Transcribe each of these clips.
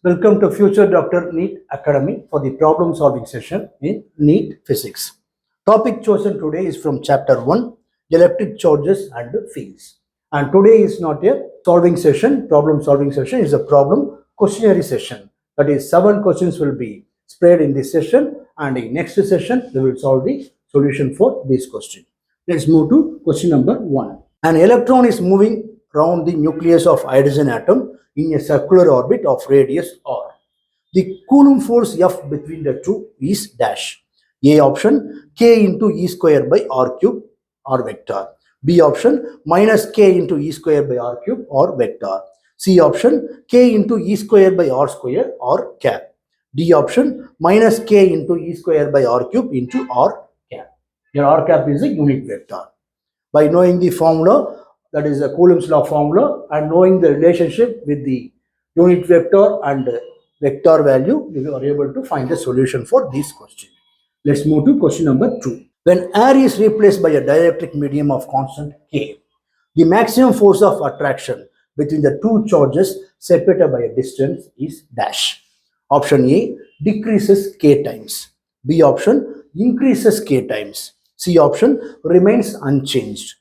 Welcome to Future Doctor NEET Academy for the problem solving session in NEET Physics. Topic chosen today is from Chapter 1, Electric Charges and Fields. And today is not a solving session, problem solving session, is a problem questionnaire session. That is, 7 questions will be spread in this session, and in next session we will solve the solution for this question. Let's move to question number 1. An electron is moving around the nucleus of hydrogen atom in a circular orbit of radius r. The Coulomb force F between the two is dash. A option, k into e square by r cube or vector. B option, minus k into e square by r cube or vector. C option, k into e square by r square or cap. D option, minus k into e square by r cube into r cap. Your r cap is a unit vector. By knowing the formula, that is the Coulomb's law formula, and knowing the relationship with the unit vector and vector value, you are able to find the solution for this question. Let's move to question number 2. When air is replaced by a dielectric medium of constant K, the maximum force of attraction between the two charges separated by a distance is dash. Option A, decreases K times. B option, increases K times. C option, remains unchanged.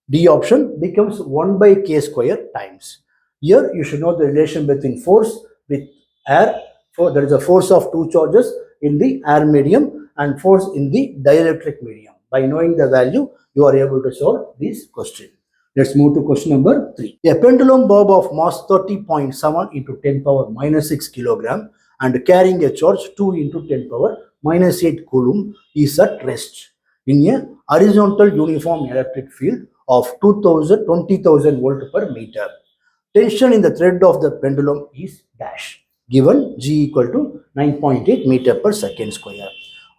D option, becomes 1 by k square times. Here you should know the relation between force with air. There is a force of two charges in the air medium and force in the dielectric medium. By knowing the value, you are able to solve this question. Let's move to question number 3. A pendulum bob of mass 30.7 into 10 power minus 6 kilogram and carrying a charge 2 into 10 power minus 8 coulomb is at rest in a horizontal uniform electric field of 20,000 volt per meter. Tension in the thread of the pendulum is dash. Given G equal to 9.8 meter per second square.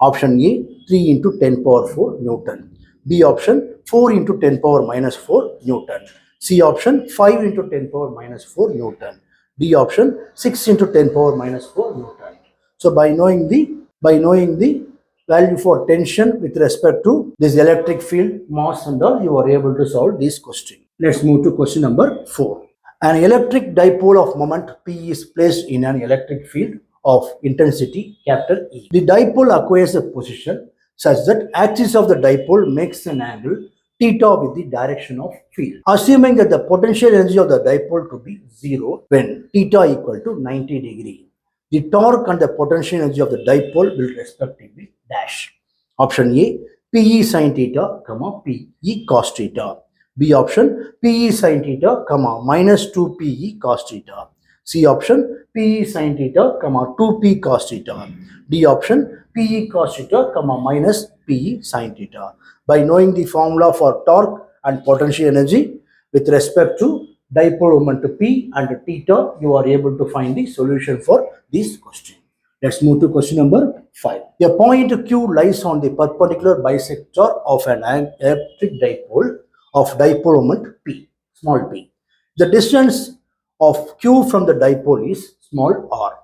Option A, 3 into 10 power 4 Newton. B option, 4 into 10 power minus 4 Newton. C option, 5 into 10 power minus 4 Newton. D option, 6 into 10 power minus 4 Newton. So by knowing the value for tension with respect to this electric field, mass and all, you are able to solve this question. Let's move to question number 4. An electric dipole of moment P is placed in an electric field of intensity capital E. The dipole acquires a position such that axis of the dipole makes an angle theta with the direction of field. Assuming that the potential energy of the dipole to be 0 when theta equal to 90 degree. The torque and the potential energy of the dipole will respectively dash. Option A, Pe sin theta, Pe cos theta. B option, Pe sin theta, minus 2 Pe cos theta. C option, Pe sin theta, 2P cos theta. D option, Pe cos theta, minus Pe sin theta. By knowing the formula for torque and potential energy with respect to dipole moment P and theta, you are able to find the solution for this question. Let's move to question number 5. A point Q lies on the perpendicular bisector of an electric dipole of dipole moment P, small p. The distance of Q from the dipole is small r,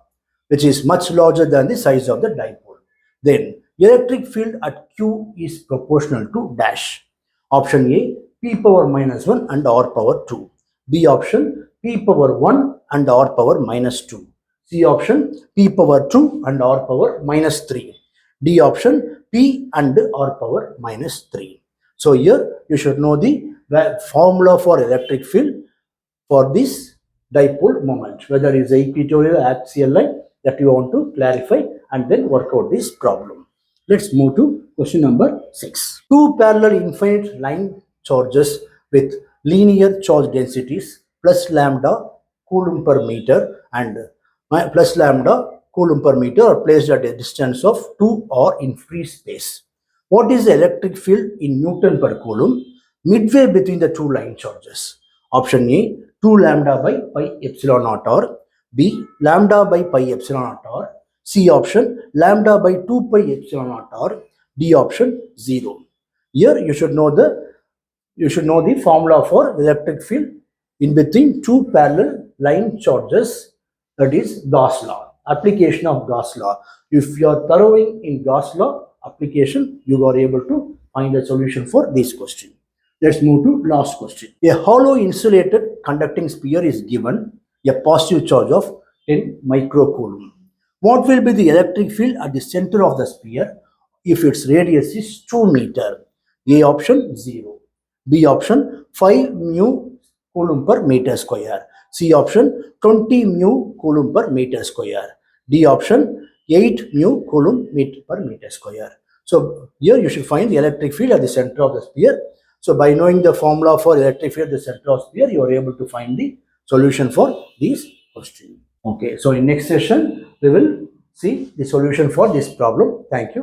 which is much larger than the size of the dipole. Then, electric field at Q is proportional to dash. Option A, P power minus 1 and R power 2. B option, P power 1 and R power minus 2. C option, P power 2 and R power minus 3. D option, P and R power minus 3. So here you should know the formula for electric field for this dipole moment, whether it is equatorial or axial line, that you want to clarify and then work out this problem. Let's move to question number 6. Two parallel infinite line charges with linear charge densities plus lambda coulomb per meter and plus lambda coulomb per meter are placed at a distance of 2 r in free space. What is the electric field in Newton per coulomb midway between the two line charges? Option A, 2 lambda by pi epsilon naught r. B, lambda by pi epsilon naught r. C option, lambda by 2 pi epsilon naught r. D option, 0. Here you should know the formula for electric field in between two parallel line charges, that is Gauss law, application of Gauss law. If you are thoroughing in Gauss law application, you are able to find a solution for this question. Let's move to last question. A hollow insulated conducting sphere is given a positive charge of 10 microcoulomb. What will be the electric field at the center of the sphere if its radius is 2 meter? A option 0. B option 5 mu coulomb per meter square. C option 20 mu coulomb per meter square. D option 8 mu coulomb per meter square. So here you should find the electric field at the center of the sphere. So by knowing the formula for electric field at the center of the sphere, you are able to find the solution for these questions. Okay, so in next session, we will see the solution for this problem. Thank you.